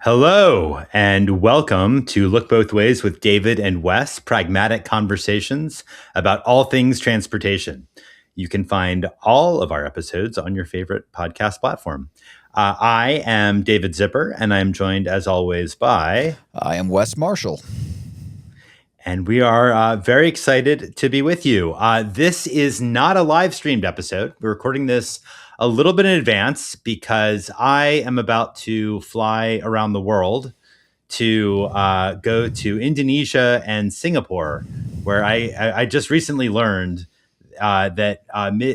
Hello, and welcome to Look Both Ways with David and Wes, pragmatic conversations about all things transportation. You can find all of our episodes on your favorite podcast platform. I am David Zipper, and I am joined, as always, by... I am Wes Marshall. And we are very excited to be with you. This is not a live streamed episode. We're recording this a little bit in advance because I am about to fly around the world to go to Indonesia and Singapore, where I just recently learned that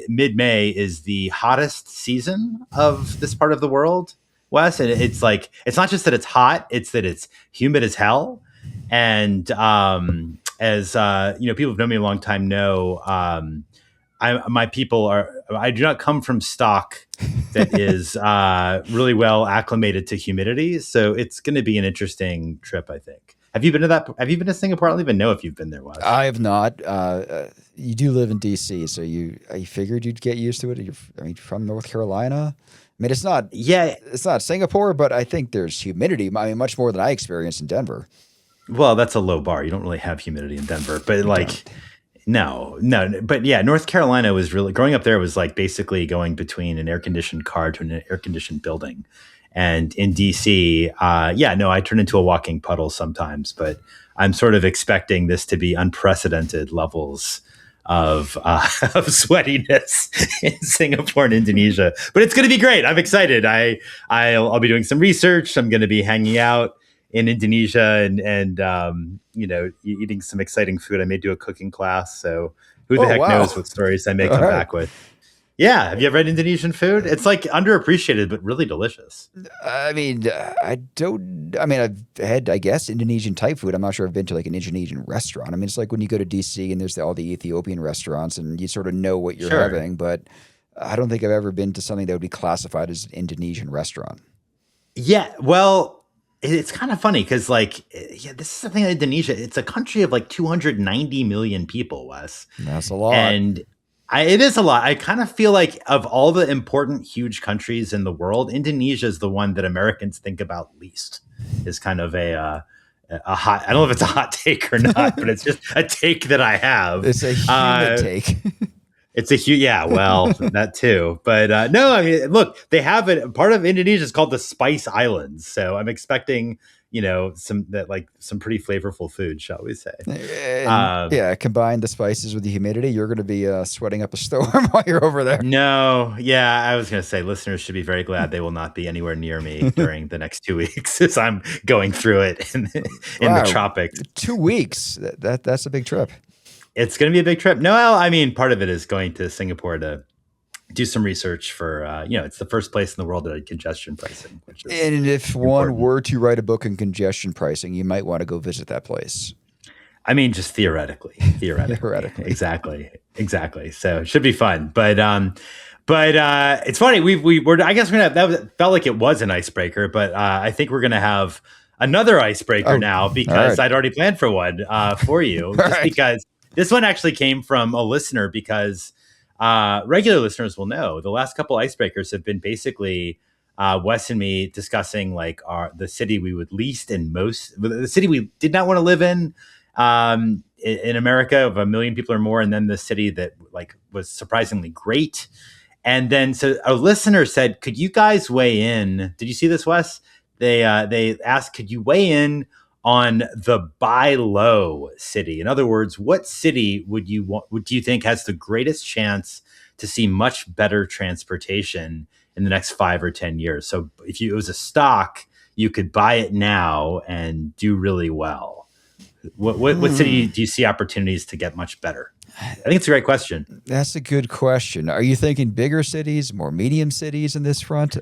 mid-May is the hottest season of this part of the world, Wes. And it's like, it's not just that it's hot, it's that it's humid as hell. And as people who've known me a long time know, I do not come from stock that is really well acclimated to humidity. So it's going to be an interesting trip, I think. Have you been to Singapore? I don't even know if you've been there, Wes. I have not. You do live in DC, so I figured you'd get used to it. You're from North Carolina. I mean, it's not Singapore, but I think there's humidity. I mean, much more than I experienced in Denver. Well, that's a low bar. You don't really have humidity in Denver, but no. But yeah, North Carolina was really, growing up there was like basically going between an air conditioned car to an air conditioned building. And in DC, I turn into a walking puddle sometimes, but I'm sort of expecting this to be unprecedented levels of sweatiness in Singapore and Indonesia. But it's going to be great. I'm excited. I'll be doing some research. I'm going to be hanging out in Indonesia and eating some exciting food. I may do a cooking class. So who the heck knows what stories I may come back with. Yeah. Have you ever had Indonesian food? It's like underappreciated, but really delicious. I've had, I guess, Indonesian type food. I'm not sure I've been to like an Indonesian restaurant. I mean, it's like when you go to DC and there's all the Ethiopian restaurants and you sort of know what you're having, but I don't think I've ever been to something that would be classified as an Indonesian restaurant. Yeah. Well, it's kind of funny because, this is the thing in Indonesia. It's a country of like 290 million people, Wes. That's a lot. And it is a lot. I kind of feel like of all the important, huge countries in the world, Indonesia is the one that Americans think about least. Is kind of a hot. I don't know if it's a hot take or not, but it's just a take that I have. It's a humid take. It's a huge, that too. But no, I mean, look, they have it. Part of Indonesia is called the Spice Islands. So I'm expecting, some pretty flavorful food, shall we say. Combine the spices with the humidity, you're going to be sweating up a storm while you're over there. No, I was going to say listeners should be very glad they will not be anywhere near me during the next 2 weeks as I'm going through it in the tropics. 2 weeks, that's a big trip. It's going to be a big trip. No, I mean, part of it is going to Singapore to do some research for, it's the first place in the world that had congestion pricing. And if one were to write a book on congestion pricing, you might want to go visit that place. I mean, just theoretically. Exactly. So it should be fun. But it's funny. That felt like it was an icebreaker, but I think we're going to have another icebreaker now because I'd already planned for one for you. Because this one actually came from a listener because regular listeners will know the last couple icebreakers have been basically Wes and me discussing the city we would least and most, the city we did not want to live in America of 1 million people or more, and then the city that was surprisingly great. And then so a listener said, "Could you guys weigh in?" Did you see this, Wes? They asked, "Could you weigh in on the buy low city?" In other words, what city do you think has the greatest chance to see much better transportation in the next 5 or 10 years? So if it was a stock, you could buy it now and do really well. What city do you see opportunities to get much better? I think it's a great question. That's a good question. Are you thinking bigger cities, more medium cities in this front?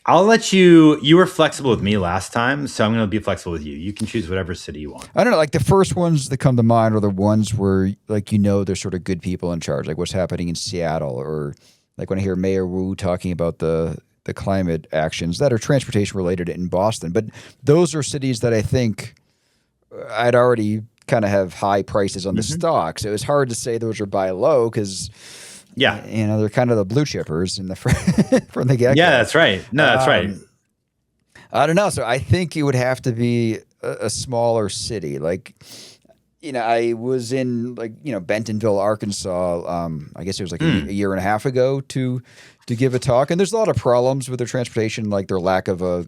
I'll let you were flexible with me last time, so I'm going to be flexible with you. You can choose whatever city you want. I don't know, the first ones that come to mind are the ones where, there's sort of good people in charge, like what's happening in Seattle, or when I hear Mayor Wu talking about the climate actions that are transportation related in Boston. But those are cities that I think I'd already kind of have high prices on the stock. So it was hard to say those are buy low because... Yeah. They're kind of the blue chippers in the from the get-go. Yeah, that's right. No, that's right. I don't know. So I think it would have to be a smaller city. Like, I was in Bentonville, Arkansas. I guess it was like a year and a half ago to give a talk, and there's a lot of problems with their transportation, like their lack of a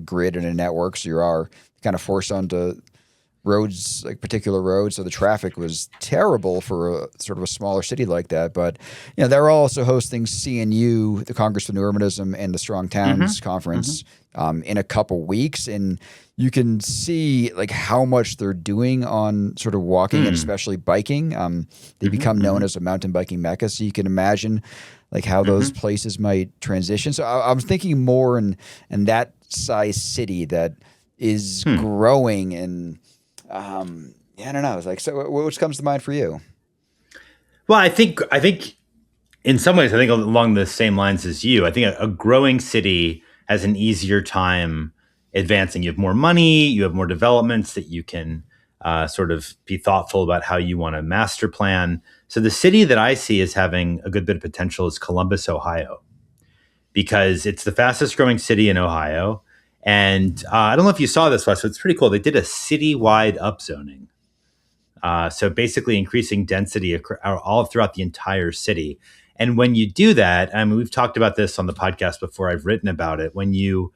grid and a network. So you are kind of forced onto roads, like particular roads. So the traffic was terrible for a sort of a smaller city like that. But they're also hosting CNU, the Congress for New Urbanism, and the Strong Towns Conference in a couple weeks, and you can see like how much they're doing on sort of walking and especially biking. They become known as a mountain biking mecca. So you can imagine like how those places might transition. So I'm thinking more in that size city that is growing, and I don't know. It's like, so which comes to mind for you? Well, I think in some ways, I think along the same lines as you. I think a growing city has an easier time advancing. You have more money, you have more developments that you can sort of be thoughtful about how you want to master plan. So the city that I see as having a good bit of potential is Columbus, Ohio, because it's the fastest growing city in Ohio. And I don't know if you saw this, Wes, but it's pretty cool. They did a citywide upzoning. So basically increasing density all throughout the entire city. And when you do that, I mean, we've talked about this on the podcast before. I've written about it. When you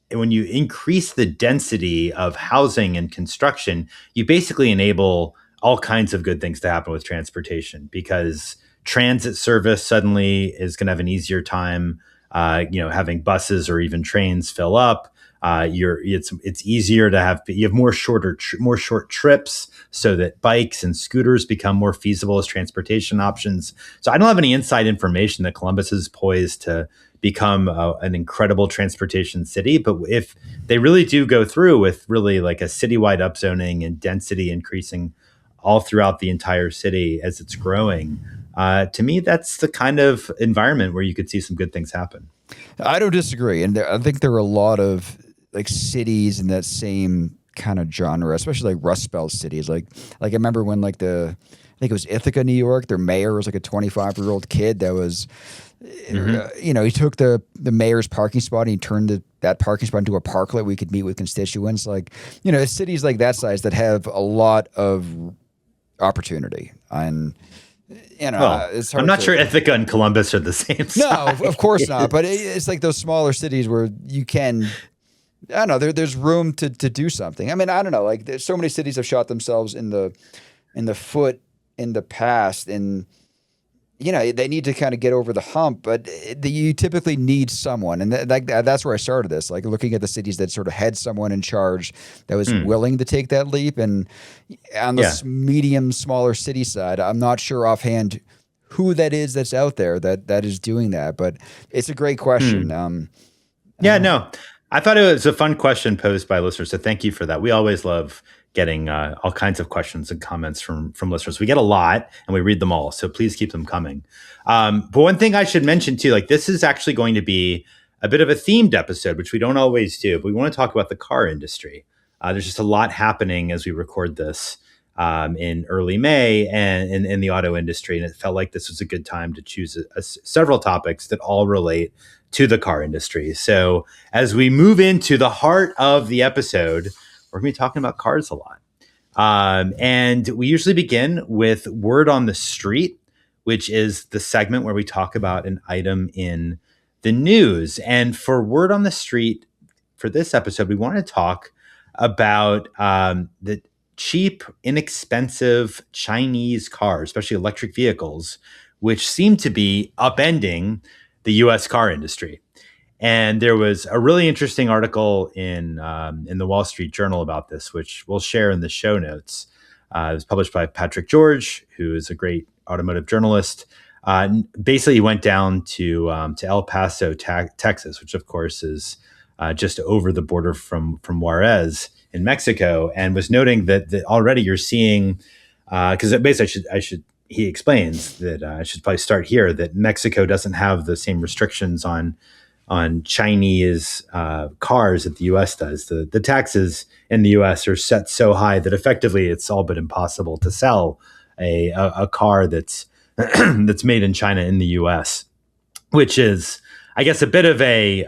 increase the density of housing and construction, you basically enable all kinds of good things to happen with transportation, because transit service suddenly is going to have an easier time, having buses or even trains fill up. It's easier to have, you have more short trips, so that bikes and scooters become more feasible as transportation options. So I don't have any inside information that Columbus is poised to become an incredible transportation city, but if they really do go through with really like a citywide upzoning and density increasing all throughout the entire city as it's growing, to me, that's the kind of environment where you could see some good things happen. I don't disagree, and I think there are a lot of like cities in that same kind of genre, especially like Rust Belt cities. Like I remember when I think it was Ithaca, New York. Their mayor was like a 25-year-old kid that was, he took the mayor's parking spot and he turned that parking spot into a parklet where we could meet with constituents. Like, cities like that size that have a lot of opportunity. And it's hard. I'm not sure Ithaca and Columbus are the same size. No, of course not. But it's like those smaller cities where you can, I don't know, there's room to do something. I mean, I don't know. Like, there's so many cities have shot themselves in the foot in the past, and they need to kind of get over the hump. But you typically need someone, and that's where I started this. Like looking at the cities that sort of had someone in charge that was willing to take that leap. And on the medium, smaller city side, I'm not sure offhand who that is that's out there that is doing that. But it's a great question. No, I thought it was a fun question posed by listeners, so thank you for that. We always love getting all kinds of questions and comments from listeners. We get a lot and we read them all, so please keep them coming. But one thing I should mention too, like this is actually going to be a bit of a themed episode, which we don't always do, but we want to talk about the car industry. There's just a lot happening as we record this in early May and in the auto industry, and it felt like this was a good time to choose several topics that all relate to the car industry. So as we move into the heart of the episode, we're going to be talking about cars a lot. And we usually begin with Word on the Street, which is the segment where we talk about an item in the news. And for Word on the Street, for this episode, we want to talk about the cheap, inexpensive Chinese cars, especially electric vehicles, which seem to be upending the U.S. car industry. And there was a really interesting article in the Wall Street Journal about this, which we'll share in the show notes. It was published by Patrick George, who is a great automotive journalist. Basically, he went down to El Paso, Texas, which of course is just over the border from Juarez in Mexico, and was noting that already you're seeing, because basically he explains that I should probably start here, that Mexico doesn't have the same restrictions on Chinese cars that the U.S. does. The taxes in the U.S. are set so high that effectively it's all but impossible to sell a car that's that's made in China in the U.S., which is, I guess, a bit of a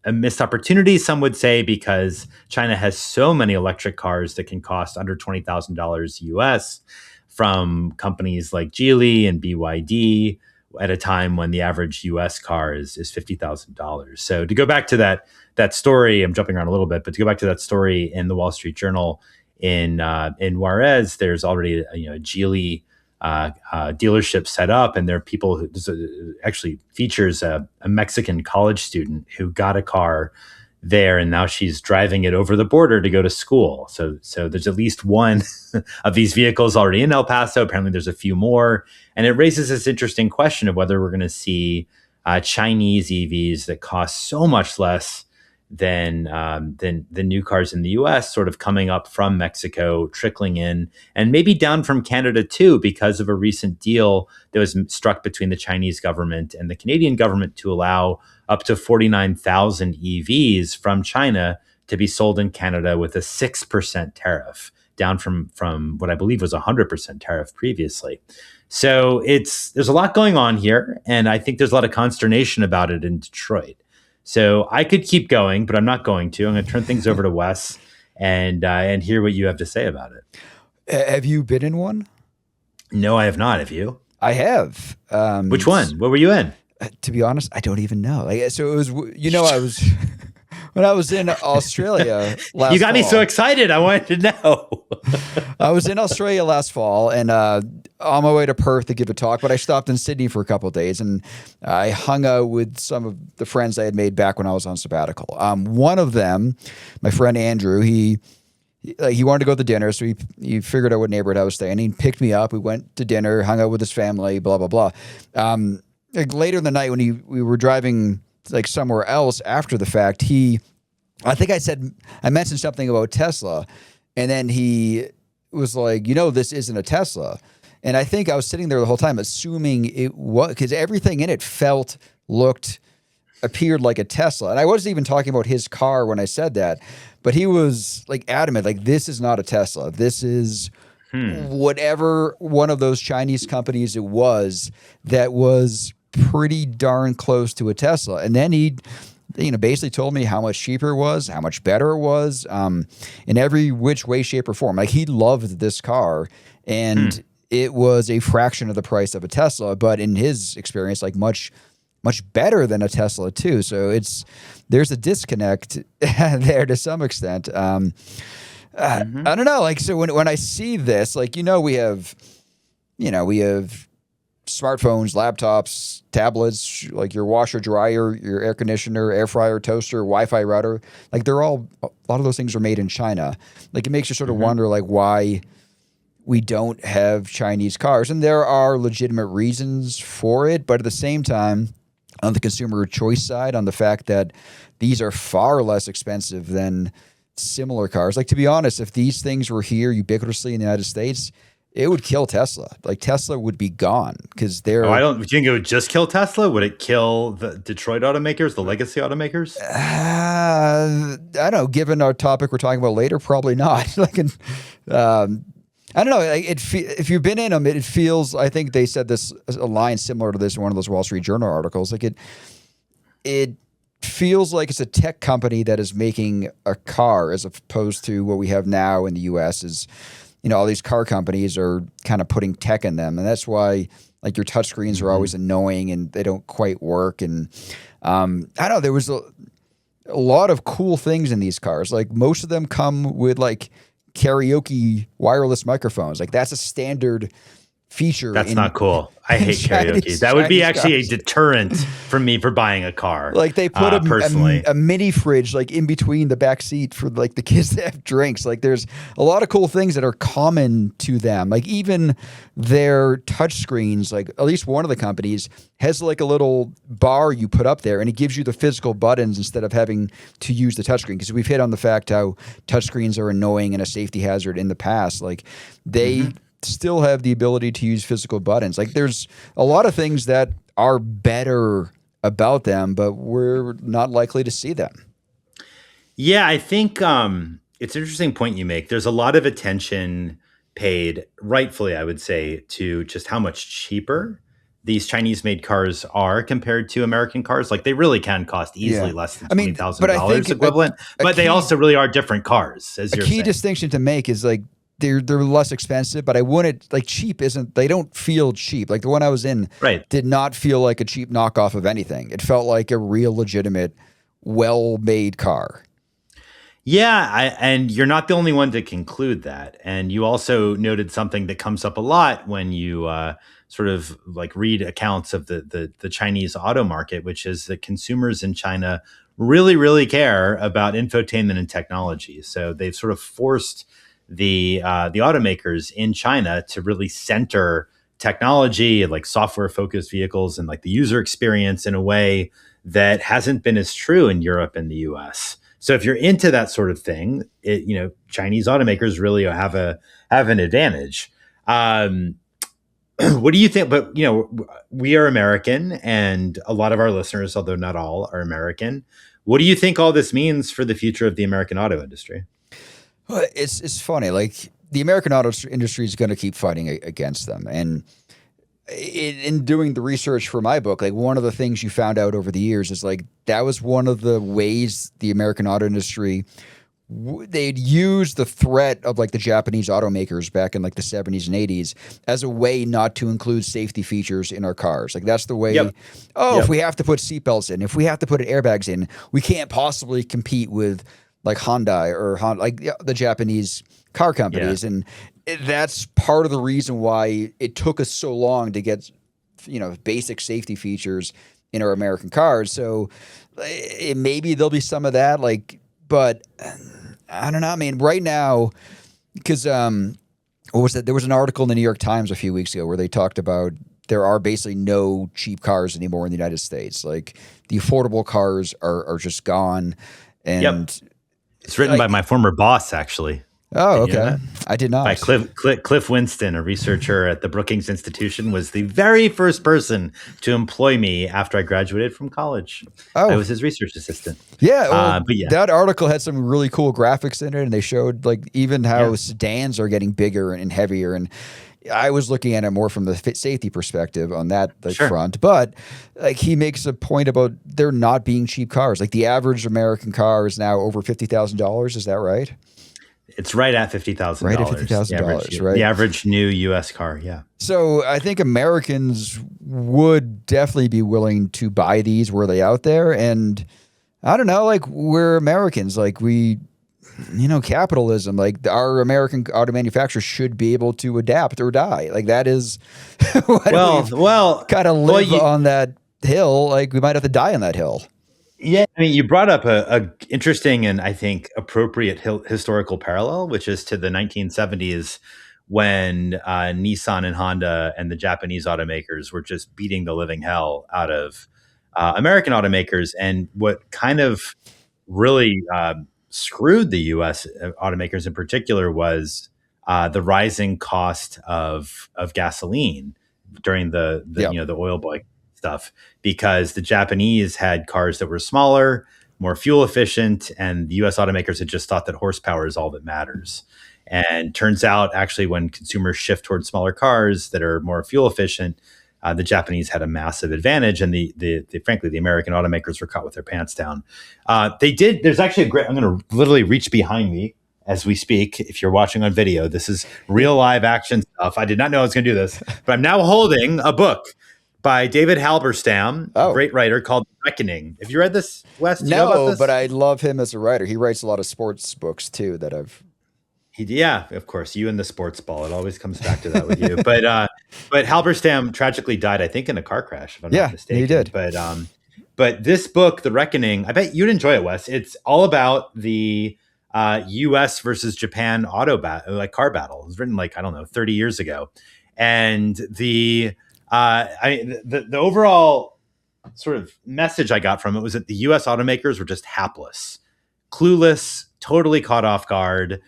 a missed opportunity, some would say, because China has so many electric cars that can cost under $20,000 US from companies like Geely and BYD at a time when the average US car is $50,000. So to go back to that story, I'm jumping around a little bit, but to go back to that story in the Wall Street Journal in Juarez, there's already a Geely dealership set up, and there are people who actually features a Mexican college student who got a car there, and now she's driving it over the border to go to school. So there's at least one of these vehicles already in El Paso. Apparently, there's a few more, and it raises this interesting question of whether we're going to see Chinese EVs that cost so much less than the new cars in the U.S. sort of coming up from Mexico, trickling in, and maybe down from Canada too, because of a recent deal that was struck between the Chinese government and the Canadian government to allow up to 49,000 EVs from China to be sold in Canada with a 6% tariff, down from what I believe was a 100% tariff previously. So there's a lot going on here, and I think there's a lot of consternation about it in Detroit. So I could keep going, but I'm not going to. I'm going to turn things over to Wes and hear what you have to say about it. Have you been in one? No, I have not. Have you? I have. Which one? What were you in? To be honest, I don't even know. So it was. I was when I was in Australia last. You got me so excited. I wanted to know. I was in Australia last fall, and on my way to Perth to give a talk, but I stopped in Sydney for a couple of days, and I hung out with some of the friends I had made back when I was on sabbatical. One of them, my friend Andrew, he wanted to go to dinner, so he figured out what neighborhood I was staying. He picked me up. We went to dinner, hung out with his family, blah blah blah. Later in the night, when we were driving somewhere else after the fact, I think I mentioned something about Tesla, and then he was like, this isn't a Tesla. And I think I was sitting there the whole time assuming it was, because everything in it appeared like a Tesla. And I wasn't even talking about his car when I said that, but he was adamant, this is not a Tesla. This is whatever one of those Chinese companies it was that was pretty darn close to a Tesla. And then he basically told me how much cheaper it was, how much better it was, in every which way, shape, or form. He loved this car, and it was a fraction of the price of a Tesla, but in his experience, much better than a Tesla too. So there's a disconnect there to some extent. I don't know. So when I see this, we have smartphones, laptops, tablets, your washer, dryer, your air conditioner, air fryer, toaster, Wi-Fi router. A lot of those things are made in China. It makes you sort of wonder why we don't have Chinese cars. And there are legitimate reasons for it, but at the same time, on the consumer choice side, on the fact that these are far less expensive than similar cars. To be honest, if these things were here ubiquitously in the United States, it would kill Tesla. Tesla would be gone because they're. Do you think it would just kill Tesla? Would it kill the Detroit automakers, the legacy automakers? I don't know. Given our topic we're talking about later, probably not. I don't know. If you've been in them, it feels. I think they said this a line similar to this in one of those Wall Street Journal articles. It feels like it's a tech company that is making a car, as opposed to what we have now in the U.S. is. All these car companies are kind of putting tech in them. And that's why your touchscreens are always annoying and they don't quite work. And I don't know, there was a lot of cool things in these cars. Most of them come with karaoke wireless microphones. That's a standard feature. That's not cool. I hate karaoke. That would be actually a deterrent for me for buying a car. They put a mini fridge in between the back seat for the kids that have drinks. There's a lot of cool things that are common to them. Even their touch screens, at least one of the companies has a little bar you put up there and it gives you the physical buttons instead of having to use the touchscreen. Because we've hit on the fact how touchscreens are annoying and a safety hazard in the past. They still have the ability to use physical buttons. There's a lot of things that are better about them, but we're not likely to see them. Yeah, I think it's an interesting point you make. There's a lot of attention paid, rightfully, I would say, to just how much cheaper these Chinese made cars are compared to American cars. Like they really can cost easily Yeah. less than I mean, but I think $20,000 equivalent, a but they key also really are different cars, as a you're key saying. distinction to make is like they're less expensive, but I wouldn't like cheap isn't they don't feel cheap. Like the one I was in Right. did not feel like a cheap knockoff of anything. It felt like a real legitimate, well-made car. Yeah, and you're not the only one to conclude that. And you also noted something that comes up a lot when you sort of like read accounts of the Chinese auto market, which is that consumers in China really, really care about infotainment and technology. So they've sort of forced the automakers in China to really center technology and like software focused vehicles and like the user experience in a way that hasn't been as true in Europe and the US. So if you're into that sort of thing, Chinese automakers really have an advantage. What do you think? But we are American, and a lot of our listeners, although not all, are American. What do you think all this means for the future of the American auto industry? Well, it's funny. Like the American auto industry is going to keep fighting against them, and in doing the research for my book, like one of the things you found out over the years is like that was one of the ways the American auto industry they'd use the threat of like the Japanese automakers back in like the 70s and 80s as a way not to include safety features in our cars. Like that's the way, Yep. If we have to put seatbelts in, if we have to put airbags in, we can't possibly compete with like Hyundai or like the Japanese car companies. Yeah. And that's part of the reason why it took us so long to get, basic safety features in our American cars. So maybe there'll be some of that, but I don't know. I mean, right now, because what was that? There was an article in the New York Times a few weeks ago where they talked about there are basically no cheap cars anymore in the United States. Like the affordable cars are just gone. And Yep. It's written by my former boss, actually. Oh, okay. I did not. By Cliff Winston, a researcher at the Brookings Institution, was the very first person to employ me after I graduated from college. Oh. I was his research assistant. Yeah, but yeah, that article had some really cool graphics in it, and they showed like even how sedans are getting bigger and heavier. And I was looking at it more from the safety perspective on that front. But like he makes a point about there not being cheap cars. Like the average American car is now over $50,000. Is that right? It's right at $50,000. Right at $50,000, right? The average new U.S. car, yeah. So I think Americans would definitely be willing to buy these were they out there. And I don't know, like we're Americans, like we, capitalism, like our American auto manufacturers should be able to adapt or die. Like that is what kind of live on that hill. Like we might have to die on that hill. Yeah, I mean, you brought up a interesting and I think appropriate historical parallel, which is to the 1970s when Nissan and Honda and the Japanese automakers were just beating the living hell out of American automakers. And what kind of really screwed the U.S. automakers in particular was the rising cost of gasoline during the oil boy stuff, because the Japanese had cars that were smaller, more fuel efficient, and the US automakers had just thought that horsepower is all that matters. And turns out actually when consumers shift towards smaller cars that are more fuel efficient, the Japanese had a massive advantage, and frankly, the American automakers were caught with their pants down. There's actually I'm going to literally reach behind me as we speak. If you're watching on video, this is real live action stuff. I did not know I was going to do this, but I'm now holding a book by David Halberstam, a great writer, called Reckoning. Have you read this, Wes? Do you know about this? But I love him as a writer. He writes a lot of sports books too that I've. Yeah, of course. You and the sports ball. It always comes back to that with you. But Halberstam tragically died, I think, in a car crash, if I'm not mistaken. He did. But this book, The Reckoning, I bet you'd enjoy it, Wes. It's all about the U.S. versus Japan car battle. It was written 30 years ago, and the overall sort of message I got from it was that the U.S. automakers were just hapless, clueless, totally caught off guard,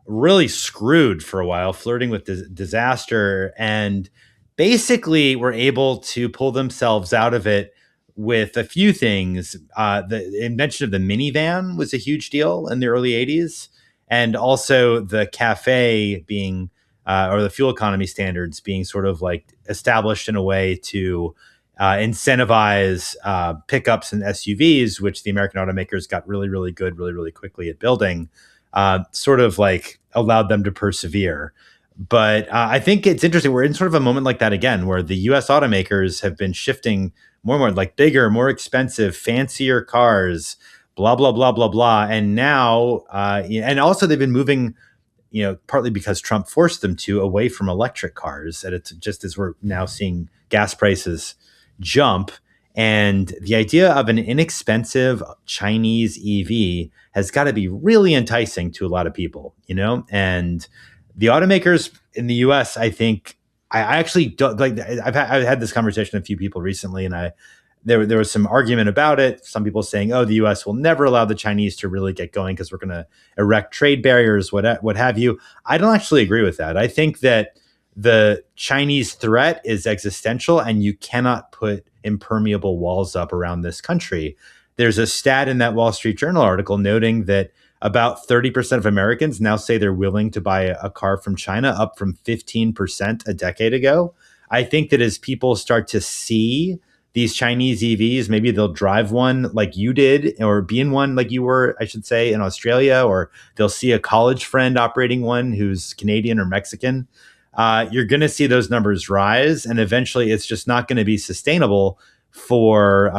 really screwed for a while, flirting with disaster, and basically were able to pull themselves out of it with a few things. The invention of the minivan was a huge deal in the early 80s, and also the cafe being or the fuel economy standards being sort of like established in a way to incentivize pickups and SUVs, which the American automakers got really, really good, really, really quickly at building, sort of like allowed them to persevere. But I think it's interesting. We're in sort of a moment like that again, where the U.S. automakers have been shifting more and more, like bigger, more expensive, fancier cars, blah blah blah blah blah. And now, and also they've been moving, partly because Trump forced them to, away from electric cars. And it's just as we're now seeing gas prices jump. And the idea of an inexpensive Chinese EV has got to be really enticing to a lot of people, and the automakers in the US, I think, I actually don't like. I've had this conversation with a few people recently, and there was some argument about it. Some people saying, "Oh, the U.S. will never allow the Chinese to really get going because we're going to erect trade barriers, what have you." I don't actually agree with that. I think that the Chinese threat is existential, and you cannot put impermeable walls up around this country. There's a stat in that Wall Street Journal article noting that about 30% of Americans now say they're willing to buy a car from China, up from 15% a decade ago. I think that as people start to see these Chinese EVs, maybe they'll drive one like you did, or be in one like you were, I should say, in Australia, or they'll see a college friend operating one who's Canadian or Mexican. You're going to see those numbers rise, and eventually it's just not going to be sustainable for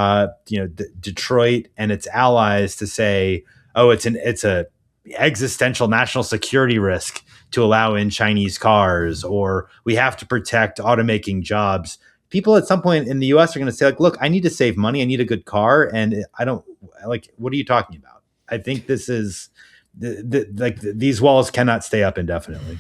Detroit and its allies to say, "Oh, it's a existential national security risk to allow in Chinese cars," or "We have to protect automaking jobs." People at some point in the US are going to say, like, "Look, I need to save money. I need a good car. And I don't like, what are you talking about?" I think this is these walls cannot stay up indefinitely.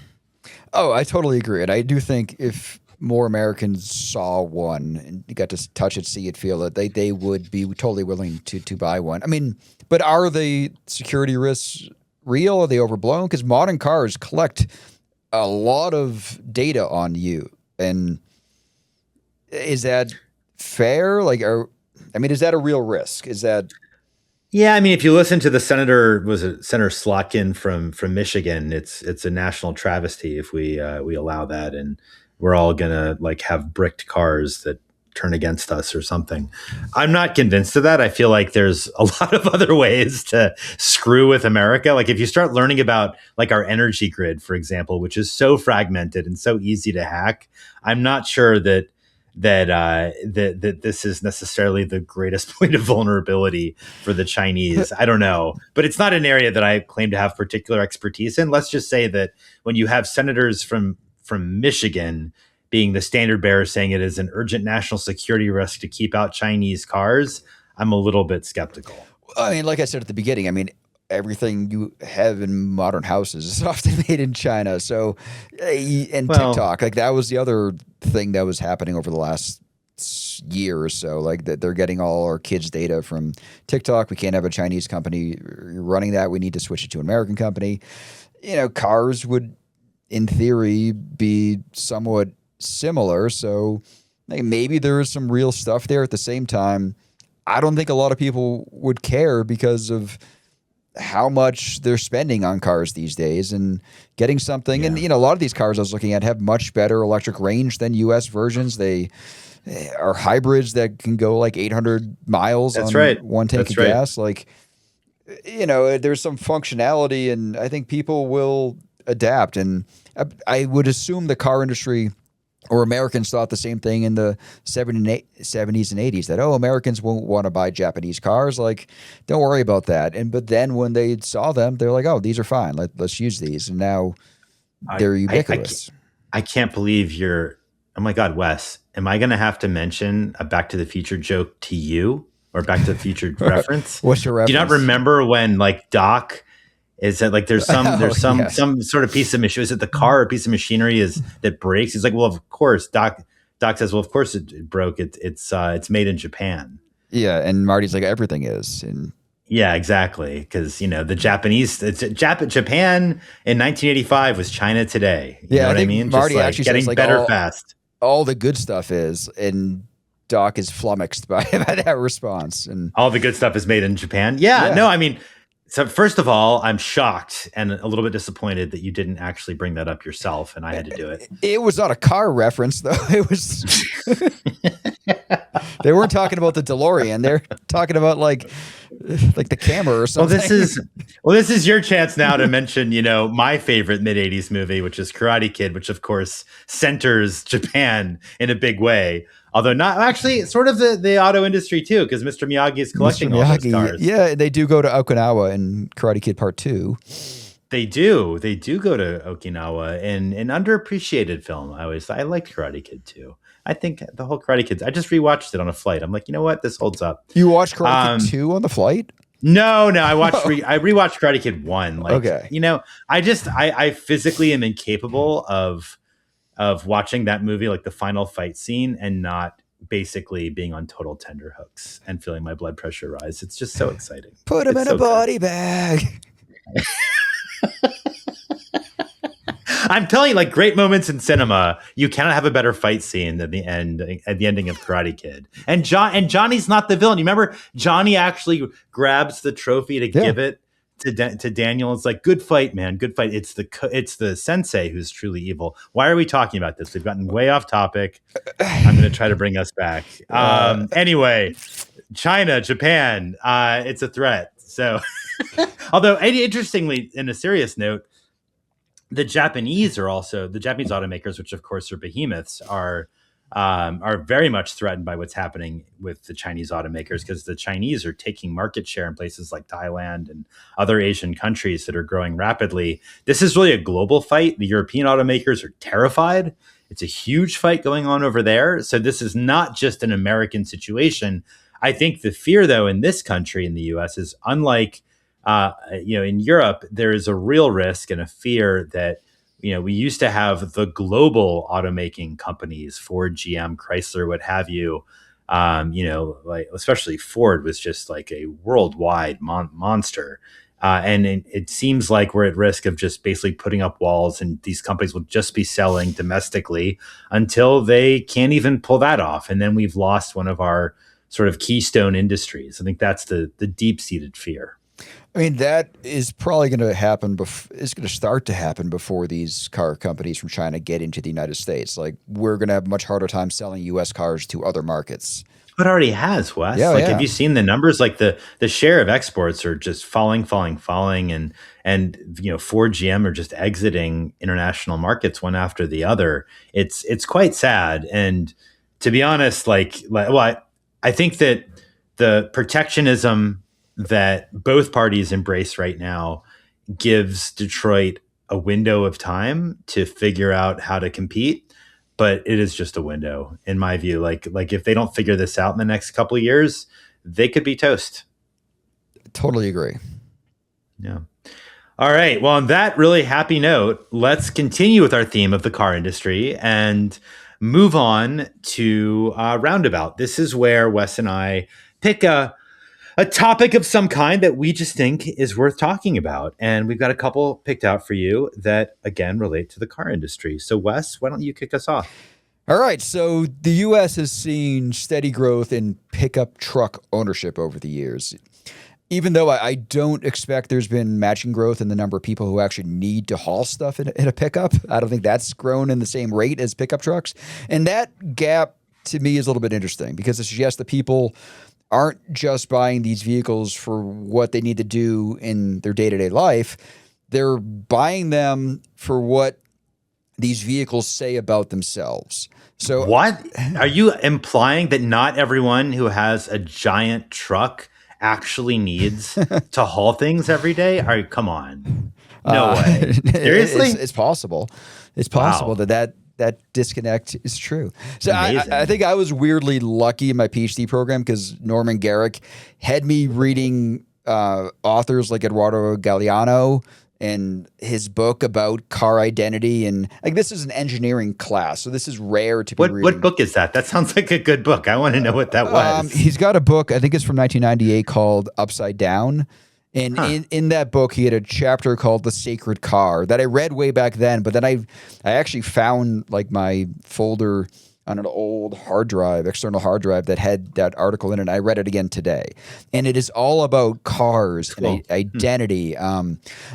Oh, I totally agree. And I do think if more Americans saw one and got to touch it, see it, feel it, they would be totally willing to buy one. I mean, but are the security risks real? Are they overblown? Because modern cars collect a lot of data on you. And is that fair? Like, is that a real risk? Is that... Yeah, I mean, if you listen to the senator, was it Senator Slotkin from Michigan? It's a national travesty if we allow that, and we're all gonna like have bricked cars that turn against us or something. I'm not convinced of that. I feel like there's a lot of other ways to screw with America. Like if you start learning about like our energy grid, for example, which is so fragmented and so easy to hack, I'm not sure that this is necessarily the greatest point of vulnerability for the Chinese. I don't know, but it's not an area that I claim to have particular expertise in. Let's just say that when you have senators from Michigan being the standard bearer saying it is an urgent national security risk to keep out Chinese cars, I'm a little bit skeptical. I mean, like I said at the beginning, I mean, everything you have in modern houses is often made in China. So, and TikTok, like that was the other thing that was happening over the last year or so. Like that they're getting all our kids' data from TikTok. We can't have a Chinese company running that. We need to switch it to an American company. Cars would, in theory, be somewhat similar. So like, maybe there is some real stuff there. At the same time, I don't think a lot of people would care because of how much they're spending on cars these days and getting something. Yeah. And, a lot of these cars I was looking at have much better electric range than US versions. They are hybrids that can go like 800 miles on one tank of gas. Like, there's some functionality, and I think people will adapt. And I would assume the car industry or Americans thought the same thing in the 70s and 80s, that, Americans won't want to buy Japanese cars. Like, don't worry about that. But then when they saw them, they're like, these are fine. Let's use these. And now they're ubiquitous. I can't believe you're, oh my God, Wes, am I going to have to mention a Back to the Future joke to you, or Back to the Future reference? What's your reference? Do you not remember when like Doc is that like there's some sort of piece of machinery? Is it the car or piece of machinery that breaks? He's like, well, of course. Doc says, well, of course it broke. It's made in Japan. Yeah, and Marty's like, everything is. And yeah, exactly, because the Japanese, Japan in 1985 was China today. You know what I mean? Marty just actually getting says, like, better fast. All the good stuff is, and Doc is flummoxed by that response. And all the good stuff is made in Japan. Yeah. No, I mean. So first of all, I'm shocked and a little bit disappointed that you didn't actually bring that up yourself, and I had to do it. It was not a car reference, though. It was. They weren't talking about the DeLorean. They're talking about like the camera or something. Well, this is your chance now to mention, my favorite mid '80s movie, which is Karate Kid, which of course centers Japan in a big way. Although not actually, sort of the auto industry too, because Mr. Miyagi is collecting all those cars. Yeah, they do go to Okinawa in Karate Kid Part 2. They do go to Okinawa in an underappreciated film. I liked Karate Kid too. I think the whole Karate Kid. I just rewatched it on a flight. I'm like, you know what, this holds up. You watched Karate Kid 2 on the flight? No, I watched. I rewatched Karate Kid 1. Like, okay. I physically am incapable of watching that movie, like the final fight scene, and not basically being on total tenterhooks and feeling my blood pressure rise. It's just so exciting. Put him in a body bag. I'm telling you, like, great moments in cinema, you cannot have a better fight scene than the ending of Karate Kid. And Johnny's not the villain. You remember Johnny actually grabs the trophy to give it to Daniel. It's like, good fight, man, good fight. It's the sensei who's truly evil. Why are we talking about this? We've gotten way off topic. I'm going to try to bring us back. Anyway, China, Japan, it's a threat. So, although interestingly, in a serious note, the Japanese automakers, which of course are behemoths, are very much threatened by what's happening with the Chinese automakers, because the Chinese are taking market share in places like Thailand and other Asian countries that are growing rapidly. This is really a global fight. The European automakers are terrified. It's a huge fight going on over there. So this is not just an American situation. I think the fear, though, in this country, in the US, is unlike in Europe, there is a real risk and a fear that, we used to have the global automaking companies, Ford, GM, Chrysler, what have you, like especially Ford was just like a worldwide monster. And it seems like we're at risk of just basically putting up walls, and these companies will just be selling domestically until they can't even pull that off. And then we've lost one of our sort of keystone industries. I think that's the deep-seated fear. I mean, that is probably going to happen. It's going to start to happen before these car companies from China get into the United States. Like, we're going to have a much harder time selling U.S. cars to other markets. It already has, Wes. Have you seen the numbers? Like the share of exports are just falling, and Ford, GM are just exiting international markets one after the other. It's quite sad. And to be honest, I think that the protectionism that both parties embrace right now gives Detroit a window of time to figure out how to compete, but it is just a window, in my view. Like if they don't figure this out in the next couple of years, they could be toast. Totally agree. Yeah. All right. Well, on that really happy note, let's continue with our theme of the car industry and move on to Roundabout. This is where Wes and I pick a topic of some kind that we just think is worth talking about. And we've got a couple picked out for you that, again, relate to the car industry. So, Wes, why don't you kick us off? All right. So the U.S. has seen steady growth in pickup truck ownership over the years. Even though I don't expect there's been matching growth in the number of people who actually need to haul stuff in a pickup. I don't think that's grown in the same rate as pickup trucks. And that gap, to me, is a little bit interesting, because it suggests that people aren't just buying these vehicles for what they need to do in their day-to-day life. They're buying them for what these vehicles say about themselves. So, what? Are you implying that not everyone who has a giant truck actually needs to haul things every day? Come on. No way. Seriously? It's possible. It's possible that disconnect is true. So I think I was weirdly lucky in my PhD program, because Norman Garrick had me reading authors like Eduardo Galeano and his book about car identity. And like, this is an engineering class, so this is rare to be reading. What book is that? That sounds like a good book. I want to know what that was. He's got a book, I think it's from 1998, called Upside Down. And in that book, he had a chapter called The Sacred Car that I read way back then. But then I actually found like my folder on an old hard drive, external hard drive that had that article in it. And I read it again today, and it is all about cars and identity. I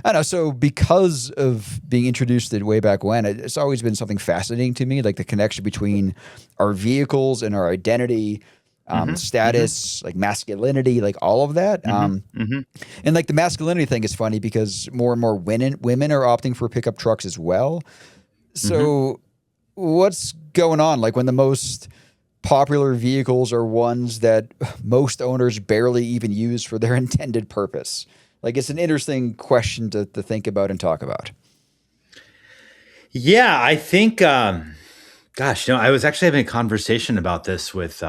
don't know. So because of being introduced to it way back when, it's always been something fascinating to me, like the connection between our vehicles and our identity, status, like masculinity, like all of that. And like the masculinity thing is funny because more and more women are opting for pickup trucks as well. So what's going on? Like when the most popular vehicles are ones that most owners barely even use for their intended purpose. Like it's an interesting question to think about and talk about. Yeah, I think, I was actually having a conversation about this with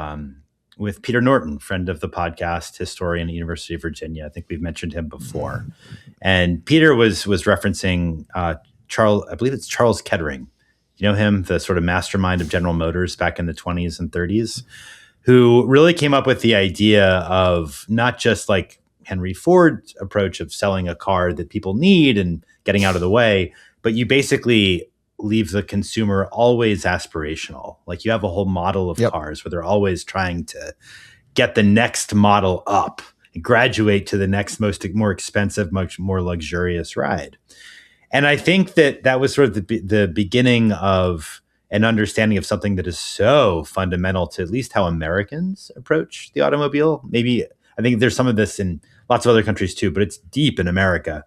Peter Norton, friend of the podcast, historian at University of Virginia. I think we've mentioned him before. And Peter was referencing Charles, I believe it's Charles Kettering. You know him, the sort of mastermind of General Motors back in the 20s and 30s, who really came up with the idea of not just like Henry Ford's approach of selling a car that people need and getting out of the way, but you basically leave the consumer always aspirational. Like you have a whole model of cars where they're always trying to get the next model up and graduate to the next more expensive, much more luxurious ride. And I think that was sort of the beginning of an understanding of something that is so fundamental to at least how Americans approach the automobile. Maybe I think there's some of this in lots of other countries too, but it's deep in America.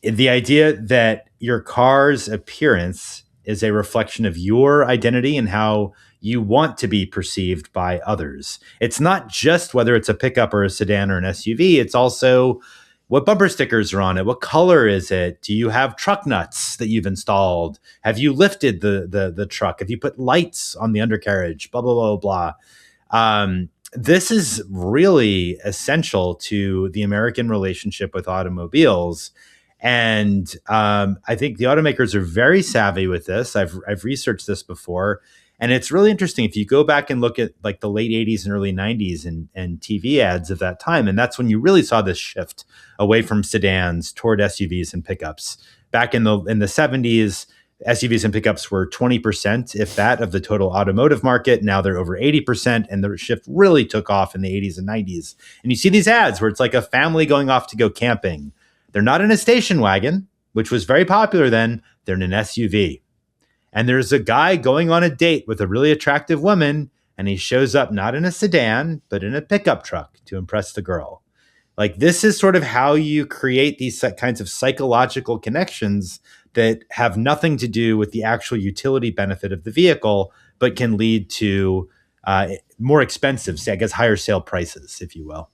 The idea that your car's appearance is a reflection of your identity and how you want to be perceived by others. It's not just whether it's a pickup or a sedan or an SUV. It's also what bumper stickers are on it. What color is it? Do you have truck nuts that you've installed? Have you lifted the truck? Have you put lights on the undercarriage? Blah, blah, blah, blah. This is really essential to the American relationship with automobiles. And I think the automakers are very savvy with this. I've researched this before. And it's really interesting if you go back and look at like the late 80s and early 90s and TV ads of that time. And that's when you really saw this shift away from sedans toward SUVs and pickups. Back in the 70s, SUVs and pickups were 20%, if that, of the total automotive market. Now they're over 80%. And the shift really took off in the 80s and 90s. And you see these ads where it's like a family going off to go camping. They're not in a station wagon, which was very popular then. They're in an SUV. And there's a guy going on a date with a really attractive woman, and he shows up not in a sedan, but in a pickup truck to impress the girl. Like this is sort of how you create these kinds of psychological connections that have nothing to do with the actual utility benefit of the vehicle, but can lead to more expensive, say, I guess, higher sale prices, if you will.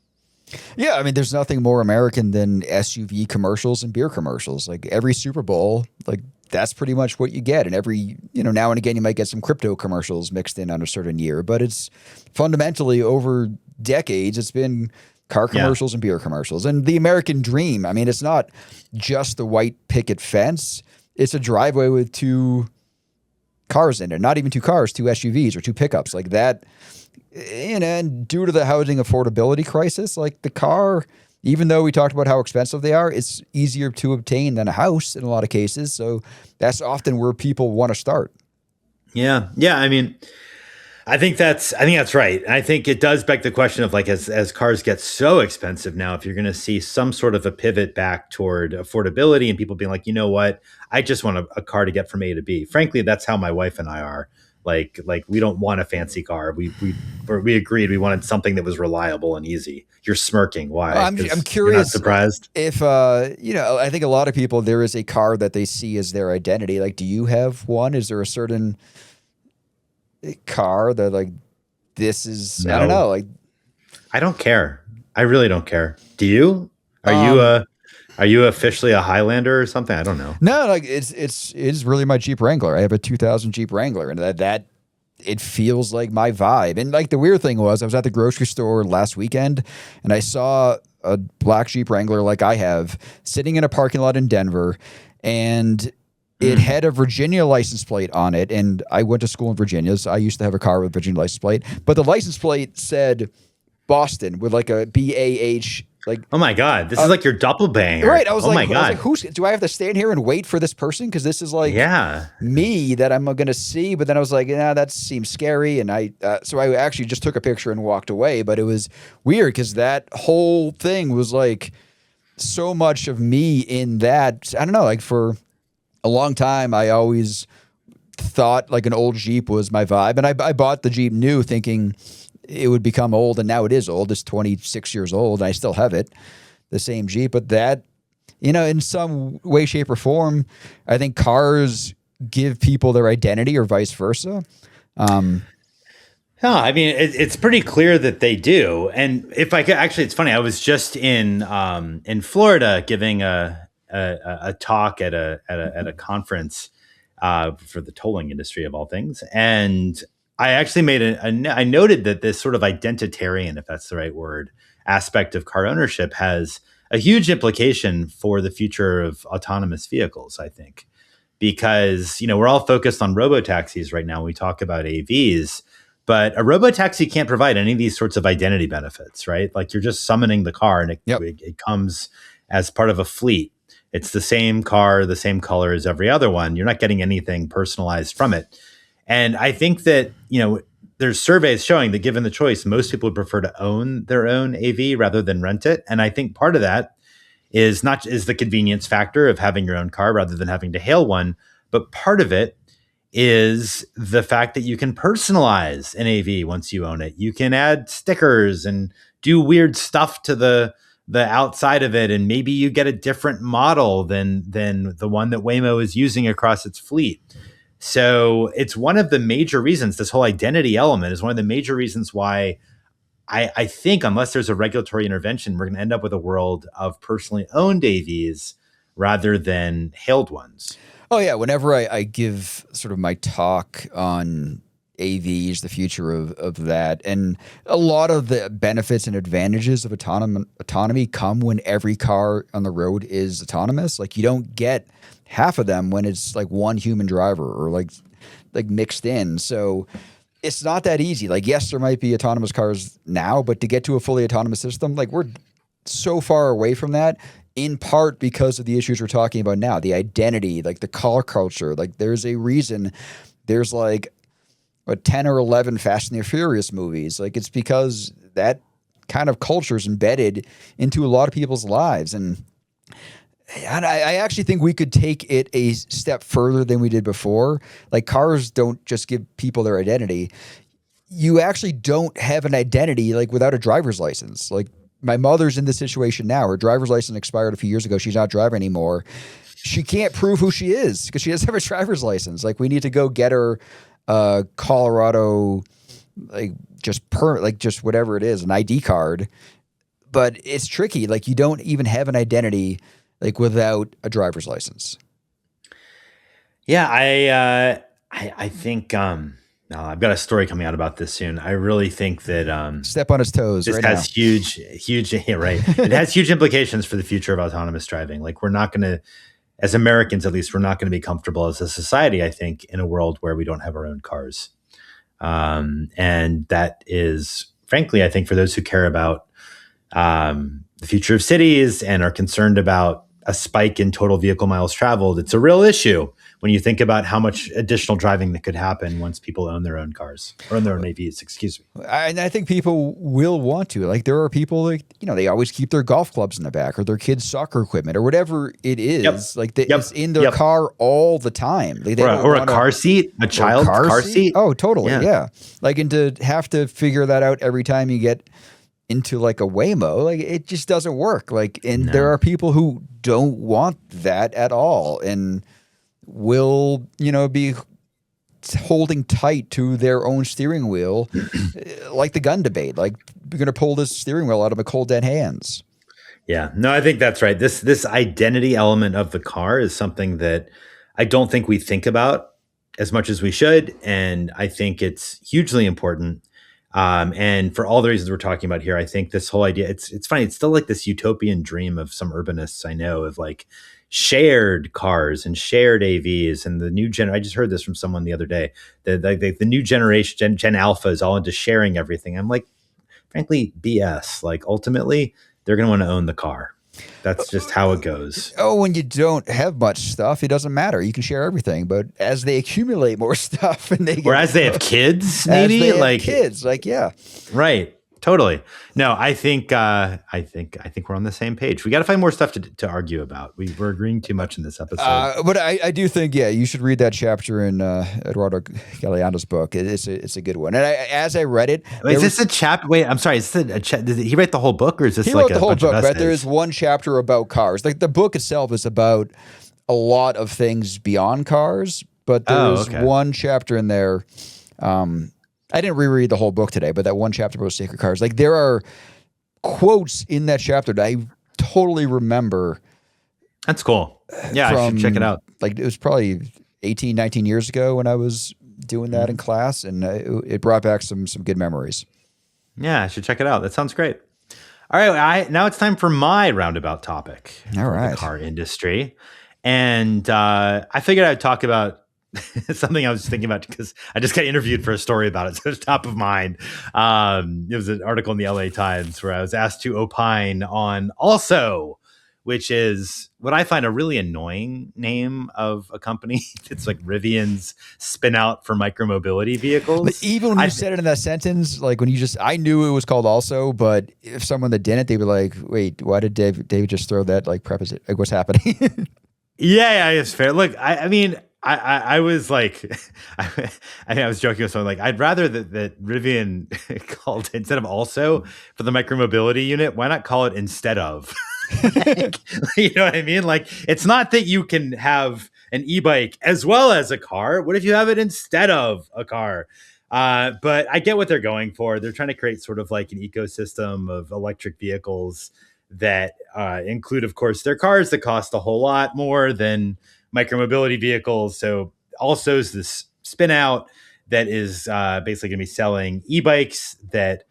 Yeah, I mean, there's nothing more American than SUV commercials and beer commercials. Like every Super Bowl, like that's pretty much what you get. And every, now and again, you might get some crypto commercials mixed in on a certain year. But it's fundamentally over decades, it's been car commercials and beer commercials. And the American dream, I mean, it's not just the white picket fence. It's a driveway with two cars in it. Not even two cars, two SUVs or two pickups like that. And due to the housing affordability crisis, like the car, even though we talked about how expensive they are, it's easier to obtain than a house in a lot of cases. So that's often where people want to start. Yeah. Yeah. I mean, I think that's right. And I think it does beg the question of like, as cars get so expensive now, if you're going to see some sort of a pivot back toward affordability and people being like, you know what, I just want a car to get from A to B. Frankly, that's how my wife and I are. Like we don't want a fancy car. We agreed we wanted something that was reliable and easy. You're smirking. Why? I'm curious. You're not surprised? If I think a lot of people, there is a car that they see as their identity. Like, do you have one? Is there a certain car that like this is? No. I don't know. Like, I don't care. I really don't care. Do you? Are you officially a Highlander or something? I don't know. No, like it's really my Jeep Wrangler. I have a 2000 Jeep Wrangler, and that it feels like my vibe. And like the weird thing was, I was at the grocery store last weekend, and I saw a black Jeep Wrangler like I have sitting in a parking lot in Denver, and it had a Virginia license plate on it. And I went to school in Virginia, so I used to have a car with a Virginia license plate. But the license plate said Boston with like a BAH. Like, oh my God, this is like your doppelganger. Right. Oh my God. who's, do I have to stand here and wait for this person? Because this is like Yeah. me that I'm going to see. But then I was like, yeah, that seems scary. And so I actually just took a picture and walked away. But it was weird because that whole thing was like so much of me in that. I don't know, like for a long time, I always thought like an old Jeep was my vibe. And I bought the Jeep new thinking it would become old. And now it is old. It's 26 years old. And I still have it. The same Jeep, but that, in some way, shape, or form, I think cars give people their identity or vice versa. No, I mean it's pretty clear that they do. And if I could, actually, it's funny. I was just in Florida giving a talk at a conference for the tolling industry of all things, and I actually made I noted that this sort of identitarian, if that's the right word, aspect of car ownership has a huge implication for the future of autonomous vehicles, I think, because, we're all focused on robotaxis right now. We talk about AVs, but a robotaxi can't provide any of these sorts of identity benefits, right? Like you're just summoning the car and it comes as part of a fleet. It's the same car, the same color as every other one. You're not getting anything personalized from it. And I think that, there's surveys showing that given the choice, most people would prefer to own their own AV rather than rent it. And I think part of that is the convenience factor of having your own car rather than having to hail one. But part of it is the fact that you can personalize an AV once you own it. You can add stickers and do weird stuff to the outside of it. And maybe you get a different model than the one that Waymo is using across its fleet. So it's one of the major reasons, this whole identity element is one of the major reasons why I think unless there's a regulatory intervention, we're going to end up with a world of personally owned AVs rather than hailed ones. Oh, yeah. Whenever I give sort of my talk on AVs, the future of that, and a lot of the benefits and advantages of autonomy come when every car on the road is autonomous. Like you don't get half of them when it's like one human driver or like mixed in. So it's not that easy. Like, yes, there might be autonomous cars now, but to get to a fully autonomous system, like we're so far away from that, in part because of the issues we're talking about now, the identity, like the car culture. Like there's a reason there's like 10 or 11 Fast and the Furious movies. Like it's because that kind of culture is embedded into a lot of people's lives. And I actually think we could take it a step further than we did before. Like cars don't just give people their identity. You actually don't have an identity like without a driver's license. Like my mother's in this situation now. Her driver's license expired a few years ago. She's not driving anymore. She can't prove who she is because she doesn't have a driver's license. Like we need to go get her Colorado, just whatever it is, an ID card. But it's tricky. Like you don't even have an identity like without a driver's license. Yeah, I think I've got a story coming out about this soon. I really think that step on his toes. This right has now. huge, yeah, right. It has huge implications for the future of autonomous driving. Like we're not going to, as Americans at least, we're not going to be comfortable as a society, I think, in a world where we don't have our own cars. And that is, frankly, I think for those who care about the future of cities and are concerned about a spike in total vehicle miles traveled, it's a real issue when you think about how much additional driving that could happen once people own their own cars or own their own AVs, excuse me. And I think people will want to. Like there are people like, they always keep their golf clubs in the back or their kids' soccer equipment or whatever it is. Yep. Like it's in their car all the time. Like, or a car seat, a child's car seat. Oh, totally. Yeah. Like, and to have to figure that out every time you get into like a Waymo, like it just doesn't work. Like, and there are people who don't want that at all and will, be holding tight to their own steering wheel, like the gun debate. Like, we're going to pull this steering wheel out of my cold dead hands. Yeah, no, I think that's right. This identity element of the car is something that I don't think we think about as much as we should, and I think it's hugely important. And for all the reasons we're talking about here, I think this whole idea, it's funny. It's still like this utopian dream of some urbanists I know of like shared cars and shared AVs and the new I just heard this from someone the other day that the new generation, Gen Alpha is all into sharing everything. I'm like, frankly, BS. Like ultimately, they're going to want to own the car. That's just how it goes. Oh, when you don't have much stuff, it doesn't matter. You can share everything. But as they accumulate more stuff and they get, or as they have kids, maybe as they like have kids, like yeah, right. Totally. No, I think we're on the same page. We got to find more stuff to argue about. We're agreeing too much in this episode. But I do think, yeah, you should read that chapter in Eduardo Galeano's book. It's a good one. And as I read it, is this a chapter? Wait, I'm sorry. Is this did he write the whole book, or is this he like wrote the whole book? But there essays? is one chapter about cars. Like the book itself is about a lot of things beyond cars, but there's one chapter in there. I didn't reread the whole book today, but that one chapter about sacred cars, like there are quotes in that chapter that I totally remember. That's cool. Yeah, I should check it out. Like it was probably 18, 19 years ago when I was doing that in class, and it brought back some good memories. Yeah, I should check it out. That sounds great. All right, now it's time for my roundabout topic. All right, the car industry, and I figured I'd talk about something I was thinking about because I just got interviewed for a story about it, so it's top of mind. It was an article in the LA Times where I was asked to opine on Also, which is what I find a really annoying name of a company. It's like Rivian's spin out for micromobility vehicles. But even when you said it in that sentence, like when you I knew it was called Also, but if someone that didn't, they'd be like, wait, why did David just throw that like preposition? Like what's happening? Yeah, it's fair. Look, I mean, I was like, I was joking with someone like, I'd rather that Rivian called instead of Also for the micromobility unit. Why not call it Instead of? Like, you know what I mean? Like, it's not that you can have an e-bike as well as a car. What if you have it instead of a car? But I get what they're going for. They're trying to create sort of like an ecosystem of electric vehicles that include, of course, their cars that cost a whole lot more than micromobility vehicles. So Also is this spin out that is basically going to be selling e-bikes that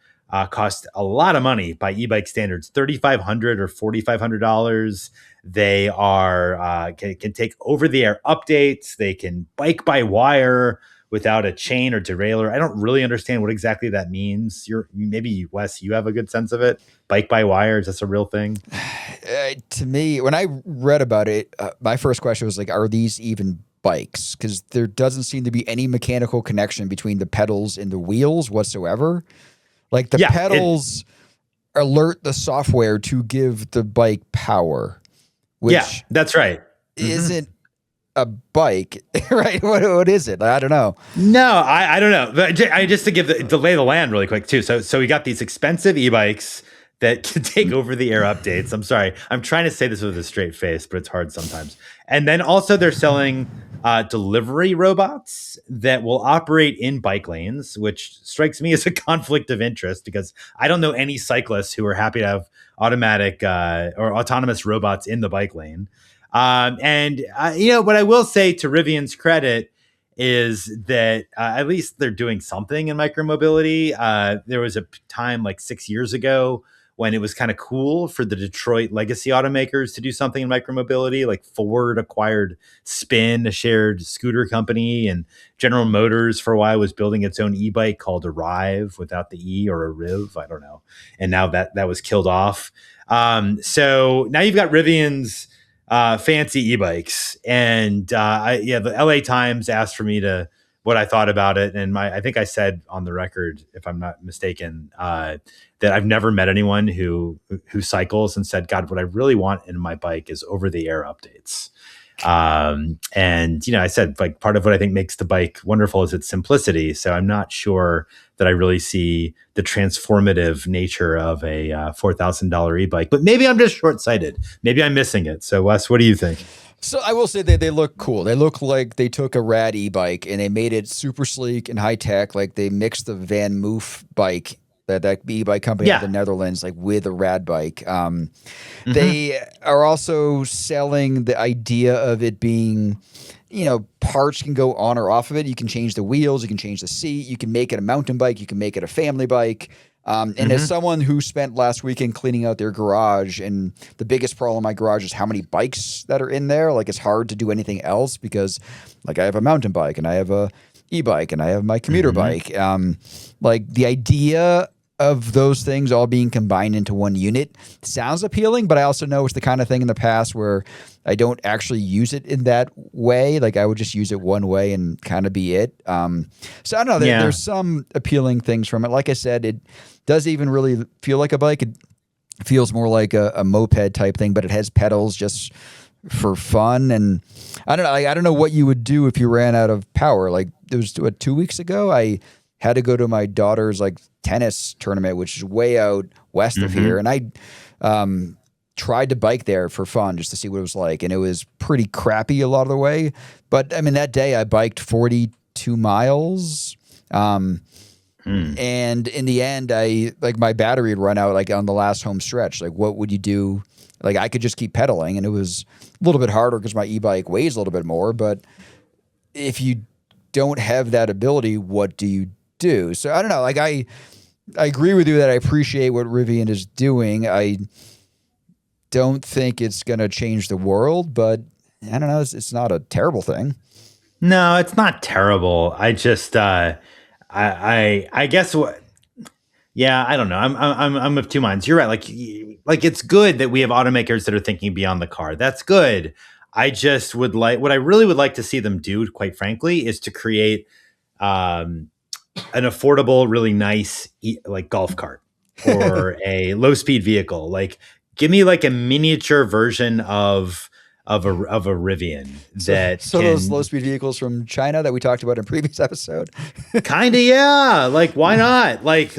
cost a lot of money by e-bike standards, $3,500 or $4,500. They are can take over-the-air updates. They can bike by wire without a chain or derailleur. I don't really understand what exactly that means. Maybe Wes, you have a good sense of it. Bike by wire, is this a real thing? To me, when I read about it, my first question was like, are these even bikes? Because there doesn't seem to be any mechanical connection between the pedals and the wheels whatsoever. Like the pedals alert the software to give the bike power. Which that's right. Isn't a bike, right? What is it? I don't know. No, I don't know. But just to give the lay of the land really quick too. So we got these expensive e-bikes that can take over the air updates. I'm sorry. I'm trying to say this with a straight face, but it's hard sometimes. And then also they're selling delivery robots that will operate in bike lanes, which strikes me as a conflict of interest because I don't know any cyclists who are happy to have automatic or autonomous robots in the bike lane. And what I will say to Rivian's credit is that at least they're doing something in micromobility. There was a time like 6 years ago when it was kind of cool for the Detroit legacy automakers to do something in micromobility. Like Ford acquired Spin, a shared scooter company, and General Motors for a while was building its own e-bike called Arrive without the E, or Arrive, I don't know. And now that was killed off. So now you've got Rivian's fancy e-bikes, and the LA Times asked for me to what I thought about it, and I think I said on the record, if I'm not mistaken, that I've never met anyone who cycles and said, God, what I really want in my bike is over-the-air updates. And I said, like, part of what I think makes the bike wonderful is its simplicity. So I'm not sure that I really see the transformative nature of a $4,000 e-bike, but maybe I'm just short-sighted. Maybe I'm missing it. So Wes, what do you think? So I will say that they look cool. They look like they took a rad e-bike and they made it super sleek and high tech. Like they mixed the Van Moof bike, that e-bike company out of the Netherlands, like with a rad bike. They are also selling the idea of it being, parts can go on or off of it. You can change the wheels, you can change the seat, you can make it a mountain bike, you can make it a family bike. And as someone who spent last weekend cleaning out their garage, and the biggest problem in my garage is how many bikes that are in there. Like it's hard to do anything else because like I have a mountain bike and I have a e-bike and I have my commuter bike. Like the idea of those things all being combined into one unit sounds appealing, but I also know it's the kind of thing in the past where I don't actually use it in that way. Like I would just use it one way and kind of be it. So I don't know. There's some appealing things from it. Like I said, it does even really feel like a bike. It feels more like a moped type thing, but it has pedals just for fun. And I don't know. I don't know what you would do if you ran out of power. Like it was 2 weeks ago. I had to go to my daughter's like tennis tournament, which is way out west of here. And I tried to bike there for fun just to see what it was like. And it was pretty crappy a lot of the way. But I mean, that day I biked 42 miles. And in the end, my battery had run out like on the last home stretch. Like, what would you do? Like, I could just keep pedaling, and it was a little bit harder because my e-bike weighs a little bit more. But if you don't have that ability, what do you do? So I don't know. Like, I agree with you that I appreciate what Rivian is doing. I don't think it's going to change the world, but I don't know. It's not a terrible thing. No, it's not terrible. I just, I guess what. Yeah, I don't know. I'm of two minds. You're right. Like it's good that we have automakers that are thinking beyond the car. That's good. I just would like what I really would like to see them do, quite frankly, is to create an affordable, really nice like golf cart or a low speed vehicle. Like give me like a miniature version of a Rivian that so those low speed vehicles from China that we talked about in a previous episode. Kind of, yeah. Like why not? Like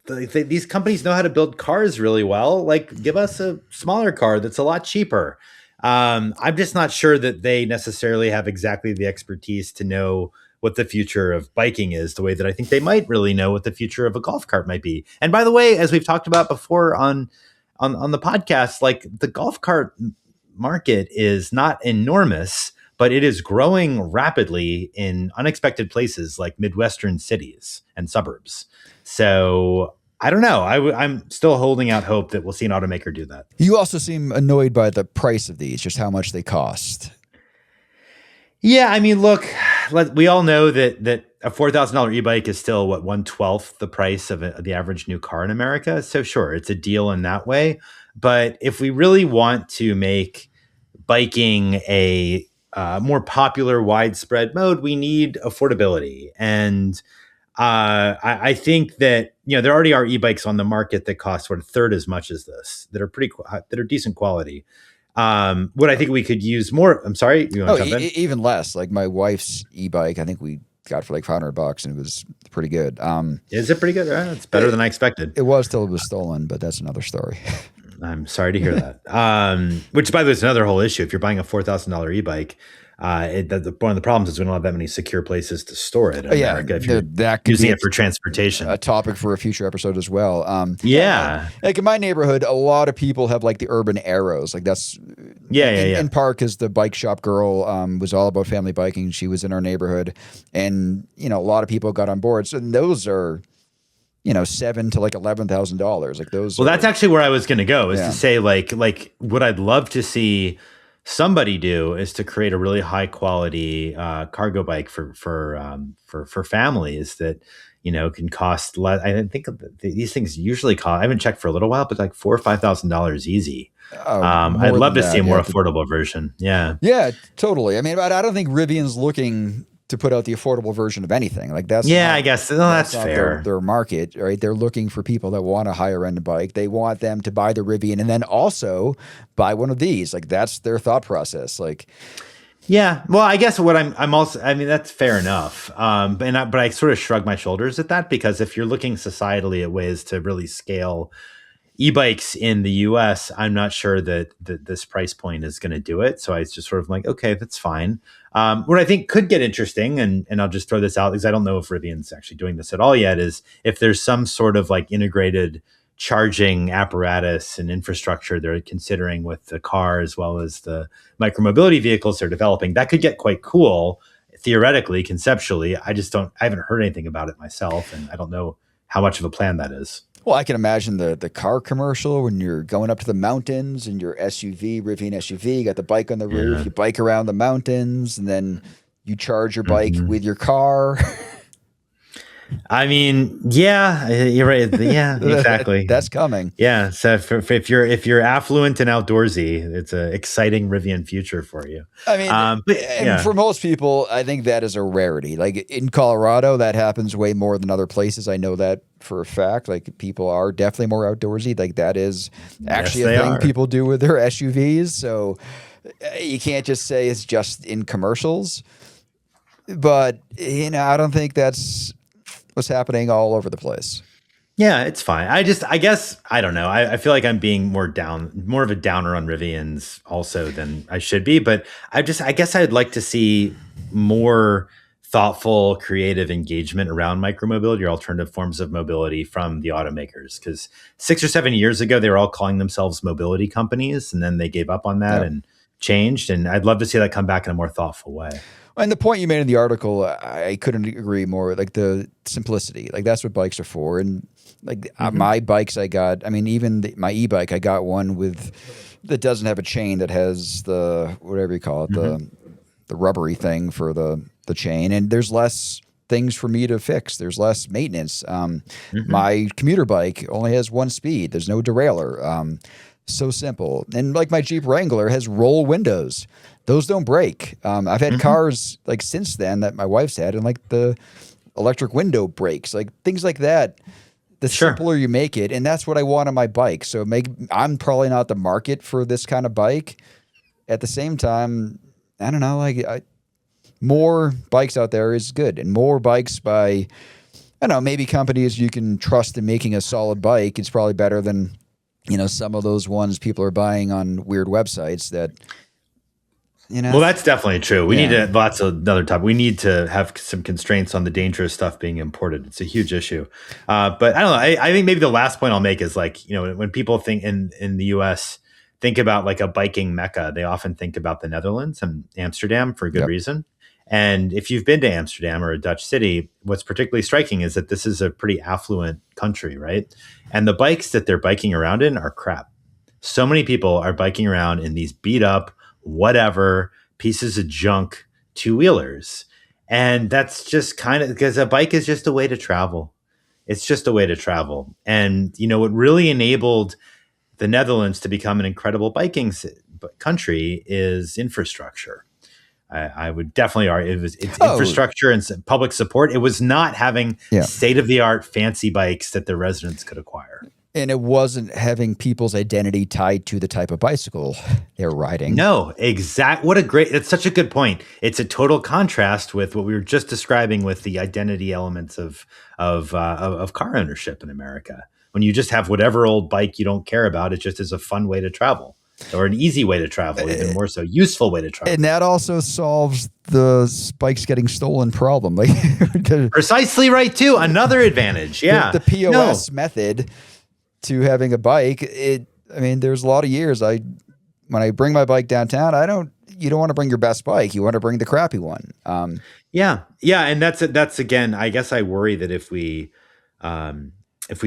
these companies know how to build cars really well. Like give us a smaller car that's a lot cheaper. I'm just not sure that they necessarily have exactly the expertise to know what the future of biking is, the way that I think they might really know what the future of a golf cart might be. And by the way, as we've talked about before on the podcast, like the golf cart market is not enormous, but it is growing rapidly in unexpected places like Midwestern cities and suburbs. So I don't know. I'm still holding out hope that we'll see an automaker do that. You also seem annoyed by the price of these, just how much they cost. Yeah, I mean, look, we all know that a $4,000 e-bike is still 1/12 the price of the average new car in America. So sure, it's a deal in that way. But if we really want to make biking a more popular, widespread mode, we need affordability. And I think that there already are e-bikes on the market that cost a third as much as this, that are decent quality. What I think we could use more. I'm sorry, you want to jump in? Even less. Like my wife's e-bike, I think we got for like $500, and it was pretty good. Is it pretty good? It's better than I expected. It was till it was stolen, but that's another story. I'm sorry to hear that. Which, by the way, is another whole issue. If you're buying a $4,000 e-bike, one of the problems is we don't have that many secure places to store it in America if you're using it for transportation. A topic for a future episode as well. Like in my neighborhood, a lot of people have like the urban arrows. Like that's in part because the bike shop girl was all about family biking. She was in our neighborhood, and a lot of people got on board. So those are $7,000 to like $11,000. Like those. Well, that's actually where I was going to go. Is to say like what I'd love to see somebody do is to create a really high quality cargo bike for families that can cost less. I think these things usually cost. I haven't checked for a little while, but like $4,000 or $5,000 easy. I'd love to see a more affordable version. Yeah, totally. I mean, but I don't think Rivian's looking to put out the affordable version of anything. Like that's I guess that's fair. Their market, right? They're looking for people that want a higher end bike. They want them to buy the Rivian and then also buy one of these. Like that's their thought process. Like, yeah. Well, I guess what I'm also. I mean, that's fair enough. But I sort of shrug my shoulders at that because if you're looking societally at ways to really scale e-bikes in the US, I'm not sure that this price point is going to do it. So I was just sort of like, okay, that's fine. What I think could get interesting, and I'll just throw this out because I don't know if Rivian's actually doing this at all yet, is if there's some sort of like integrated charging apparatus and infrastructure they're considering with the car as well as the micromobility vehicles they're developing, that could get quite cool theoretically, conceptually. I haven't heard anything about it myself, and I don't know how much of a plan that is. Well, I can imagine the car commercial when you're going up to the mountains in your SUV, Rivian SUV, you got the bike on the roof, you bike around the mountains, and then you charge your bike with your car. I mean, yeah, you're right. Yeah, exactly. That's coming. Yeah. So if you're affluent and outdoorsy, it's an exciting Rivian future for you. I mean, But and yeah, for most people, I think that is a rarity. Like in Colorado, that happens way more than other places. I know that for a fact. Like people are definitely more outdoorsy. Like that is yes, actually a they thing are. people do with their SUVs. So you can't just say it's just in commercials. But I don't think that's what's happening all over the place. Yeah, it's fine. I guess, I don't know. I feel like I'm being more of a downer on Rivians also than I should be. But I guess I'd like to see more thoughtful, creative engagement around micromobility or alternative forms of mobility from the automakers. Because 6 or 7 years ago, they were all calling themselves mobility companies, and then they gave up on that Yep. and changed. And I'd love to see that come back in a more thoughtful way. And the point you made in the article, I couldn't agree more. Like the simplicity, like that's what bikes are for. And like my bikes, I got. I mean, even my e-bike, I got one that doesn't have a chain that has the whatever you call it, the rubbery thing for the chain. And there's less things for me to fix. There's less maintenance. My commuter bike only has one speed. There's no derailleur. So simple. And like my Jeep Wrangler has roll windows. Those don't break. I've had cars like since then that my wife's had, and like the electric window breaks, like things like that. The simpler you make it, and that's what I want on my bike. So I'm probably not the market for this kind of bike. At the same time, I don't know, more bikes out there is good, and more bikes by, I don't know, maybe companies you can trust in making a solid bike. It's probably better than, some of those ones people are buying on weird websites that, Well, that's definitely true. We need to, that's another topic. We need to have some constraints on the dangerous stuff being imported. It's a huge issue. But I don't know. I think maybe the last point I'll make is when people think in the US, think about like a biking mecca, they often think about the Netherlands and Amsterdam for a good reason. And if you've been to Amsterdam or a Dutch city, what's particularly striking is that this is a pretty affluent country, right? And the bikes that they're biking around in are crap. So many people are biking around in these beat up, whatever, pieces of junk two-wheelers. And that's just kind of because a bike is just a way to travel. It's just a way to travel. And, what really enabled the Netherlands to become an incredible biking country is infrastructure. I would definitely argue it's infrastructure and public support. It was not having state-of-the-art fancy bikes that the residents could acquire. And it wasn't having people's identity tied to the type of bicycle they're riding. No, it's such a good point. It's a total contrast with what we were just describing with the identity elements of car ownership in America. When you just have whatever old bike you don't care about, it just is a fun way to travel. Or an easy way to travel, even more so, useful way to travel. And that also solves the bikes getting stolen problem. Precisely right, too. Another advantage, yeah. The POS method to having a bike, there's a lot of years when I bring my bike downtown, you don't want to bring your best bike. You want to bring the crappy one. Yeah. And that's again, I guess I worry that if we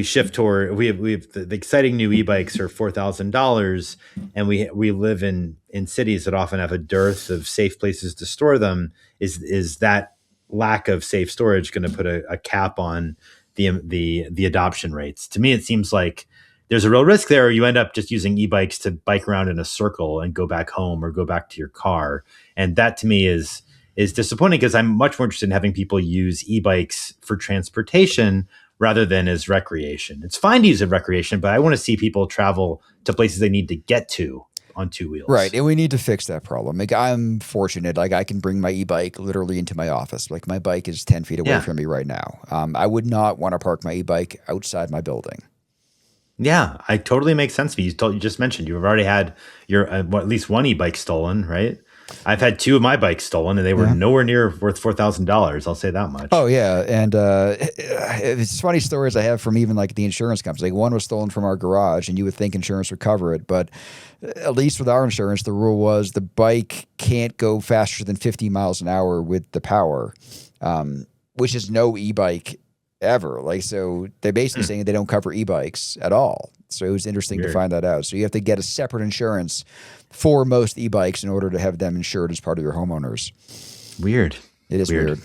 shift toward, we have the exciting new e-bikes are $4,000 and we live in cities that often have a dearth of safe places to store them, is that lack of safe storage going to put a cap on the adoption rates? To me, it seems like there's a real risk there. You end up just using e-bikes to bike around in a circle and go back home or go back to your car. And that to me is disappointing because I'm much more interested in having people use e-bikes for transportation rather than as recreation. It's fine to use it recreation, but I want to see people travel to places they need to get to on two wheels. Right. And we need to fix that problem. Like I'm fortunate, like I can bring my e-bike literally into my office. Like my bike is 10 feet away from me right now. I would not want to park my e-bike outside my building. Yeah, I totally makes sense to me. You just mentioned you've already had your at least one e-bike stolen, right? I've had two of my bikes stolen, and they were nowhere near worth $4,000. I'll say that much. Oh yeah, and it's funny stories I have from even like the insurance companies. Like one was stolen from our garage, and you would think insurance would cover it, but at least with our insurance, the rule was the bike can't go faster than 50 miles an hour with the power, which is no e-bike ever. Like so, they're basically saying they don't cover e-bikes at all. So it was interesting to find that out. So you have to get a separate insurance for most e-bikes in order to have them insured as part of your homeowners. Weird. It is weird.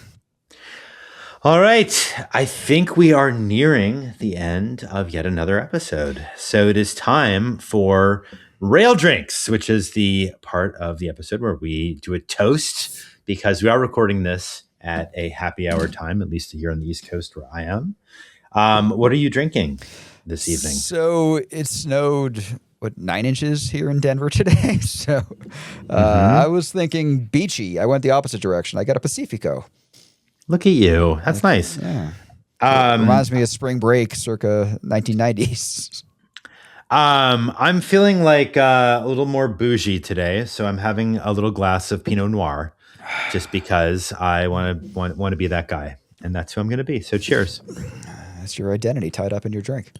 All right. I think we are nearing the end of yet another episode. So it is time for Rail Drinks, which is the part of the episode where we do a toast because we are recording this at a happy hour time, at least here on the East Coast where I am. What are you drinking this evening? So it snowed, 9 inches here in Denver today. So I was thinking beachy. I went the opposite direction. I got a Pacifico. Look at you. That's nice. Yeah. It reminds me of spring break circa 1990s. I'm feeling like a little more bougie today, so I'm having a little glass of Pinot Noir just because I want to be that guy, and that's who I'm going to be. So cheers. That's your identity tied up in your drink.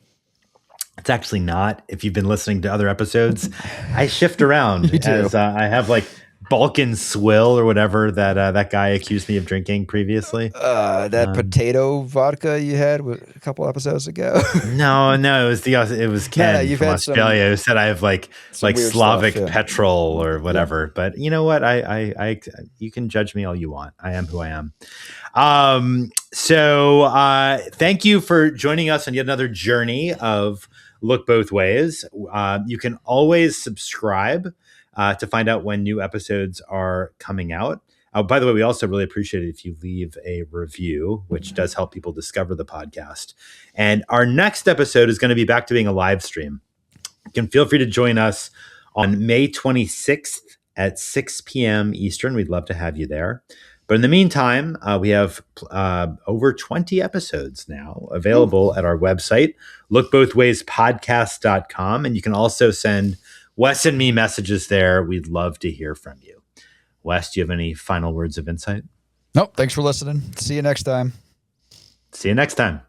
It's actually not. If you've been listening to other episodes, I shift around as I have like Balkan Swill or whatever that guy accused me of drinking previously. That potato vodka you had a couple episodes ago. No, it was Ken from Australia who said I have like Slavic petrol or whatever. Yeah. But you know what? I you can judge me all you want. I am who I am. So thank you for joining us on yet another journey of Look Both Ways. You can always subscribe to find out when new episodes are coming out. By the way, we also really appreciate it if you leave a review, which does help people discover the podcast. And our next episode is going to be back to being a live stream. You can feel free to join us on May 26th at 6 p.m. Eastern. We'd love to have you there. But in the meantime, we have over 20 episodes now available at our website, lookbothwayspodcast.com. And you can also send Wes and me messages there. We'd love to hear from you. Wes, do you have any final words of insight? Nope. Thanks for listening. See you next time. See you next time.